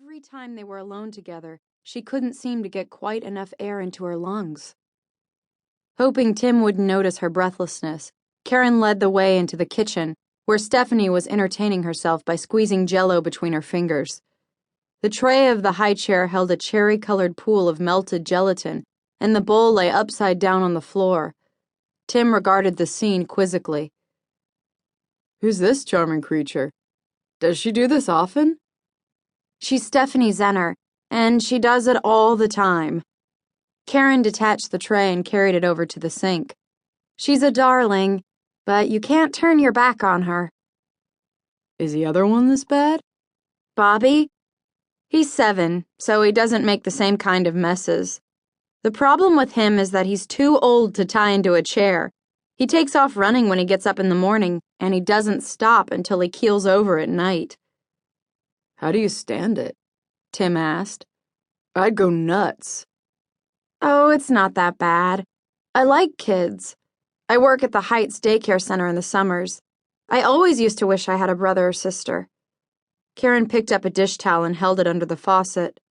Every time they were alone together, she couldn't seem to get quite enough air into her lungs. Hoping Tim wouldn't notice her breathlessness, Karen led the way into the kitchen, where Stephanie was entertaining herself by squeezing Jell-O between her fingers. The tray of the high chair held a cherry-colored pool of melted gelatin, and the bowl lay upside down on the floor. Tim regarded the scene quizzically. "Who's this charming creature? Does she do this often?" "She's Stephanie Zenner, and she does it all the time." Karen detached the tray and carried it over to the sink. "She's a darling, but you can't turn your back on her." "Is the other one this bad?" "Bobby? He's 7, so he doesn't make the same kind of messes. The problem with him is that he's too old to tie into a chair. He takes off running when he gets up in the morning, and he doesn't stop until he keels over at night." "How do you stand it?" Tim asked. "I'd go nuts." "Oh, it's not that bad. I like kids. I work at the Heights daycare center in the summers. I always used to wish I had a brother or sister." Karen picked up a dish towel and held it under the faucet.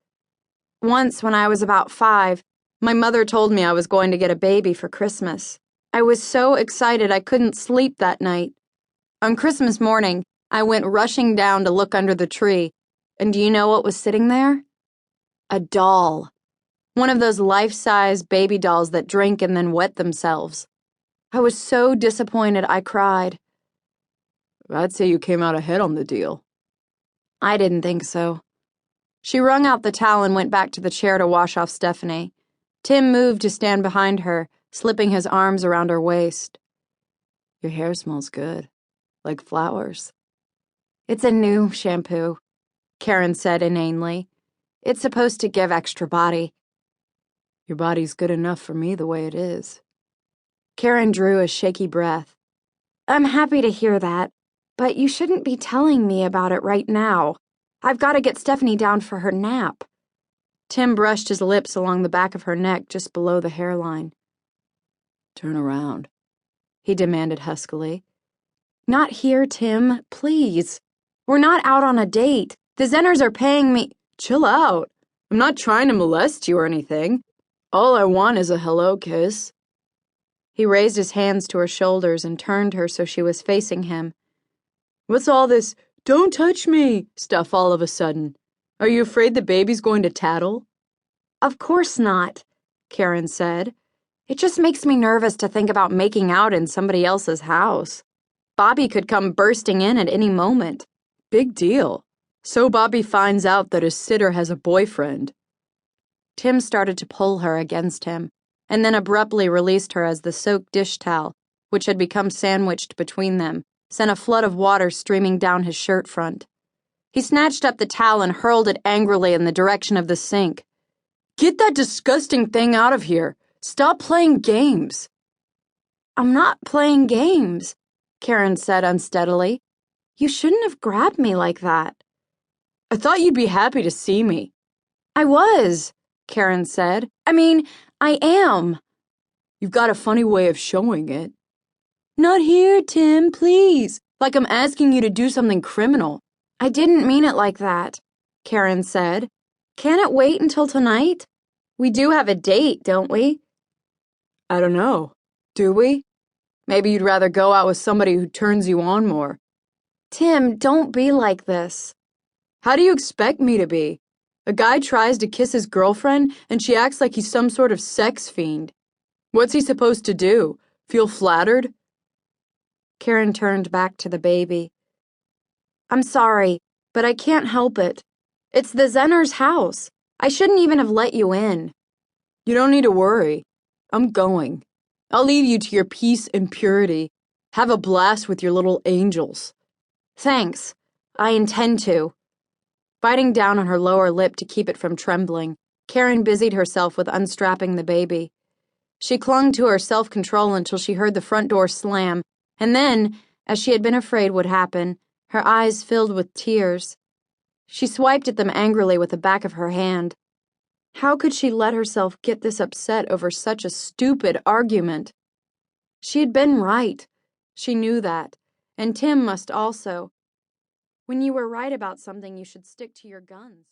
"Once, when I was about 5, my mother told me I was going to get a baby for Christmas. I was so excited I couldn't sleep that night. On Christmas morning, I went rushing down to look under the tree, and do you know what was sitting there? A doll. One of those life-size baby dolls that drink and then wet themselves. I was so disappointed I cried." "I'd say you came out ahead on the deal." "I didn't think so." She wrung out the towel and went back to the chair to wash off Stephanie. Tim moved to stand behind her, slipping his arms around her waist. "Your hair smells good, like flowers." "It's a new shampoo," Karen said inanely. "It's supposed to give extra body." "Your body's good enough for me the way it is." Karen drew a shaky breath. "I'm happy to hear that, but you shouldn't be telling me about it right now. I've got to get Stephanie down for her nap." Tim brushed his lips along the back of her neck just below the hairline. "Turn around," he demanded huskily. "Not here, Tim, please. We're not out on a date. The Zenners are paying me—" "Chill out. I'm not trying to molest you or anything. All I want is a hello kiss." He raised his hands to her shoulders and turned her so she was facing him. "What's all this 'don't touch me' stuff all of a sudden? Are you afraid the baby's going to tattle?" "Of course not," Karen said. "It just makes me nervous to think about making out in somebody else's house. Bobby could come bursting in at any moment." "Big deal. So Bobby finds out that his sitter has a boyfriend." Tim started to pull her against him, and then abruptly released her as the soaked dish towel, which had become sandwiched between them, sent a flood of water streaming down his shirt front. He snatched up the towel and hurled it angrily in the direction of the sink. "Get that disgusting thing out of here. Stop playing games." "I'm not playing games," Karen said unsteadily. "You shouldn't have grabbed me like that." "I thought you'd be happy to see me." "I was," Karen said. I am." "You've got a funny way of showing it." "Not here, Tim, please. Like I'm asking you to do something criminal." "I didn't mean it like that," Karen said. "Can it wait until tonight? We do have a date, don't we?" "I don't know. Do we? Maybe you'd rather go out with somebody who turns you on more." "Tim, don't be like this." "How do you expect me to be? A guy tries to kiss his girlfriend and she acts like he's some sort of sex fiend. What's he supposed to do? Feel flattered?" Karen turned back to the baby. "I'm sorry, but I can't help it. It's the Zenners' house. I shouldn't even have let you in." "You don't need to worry. I'm going. I'll leave you to your peace and purity. Have a blast with your little angels." "Thanks. I intend to." Biting down on her lower lip to keep it from trembling, Karen busied herself with unstrapping the baby. She clung to her self-control until she heard the front door slam, and then, as she had been afraid would happen, her eyes filled with tears. She swiped at them angrily with the back of her hand. How could she let herself get this upset over such a stupid argument? She had been right. She knew that, and Tim must also. When you were right about something, you should stick to your guns.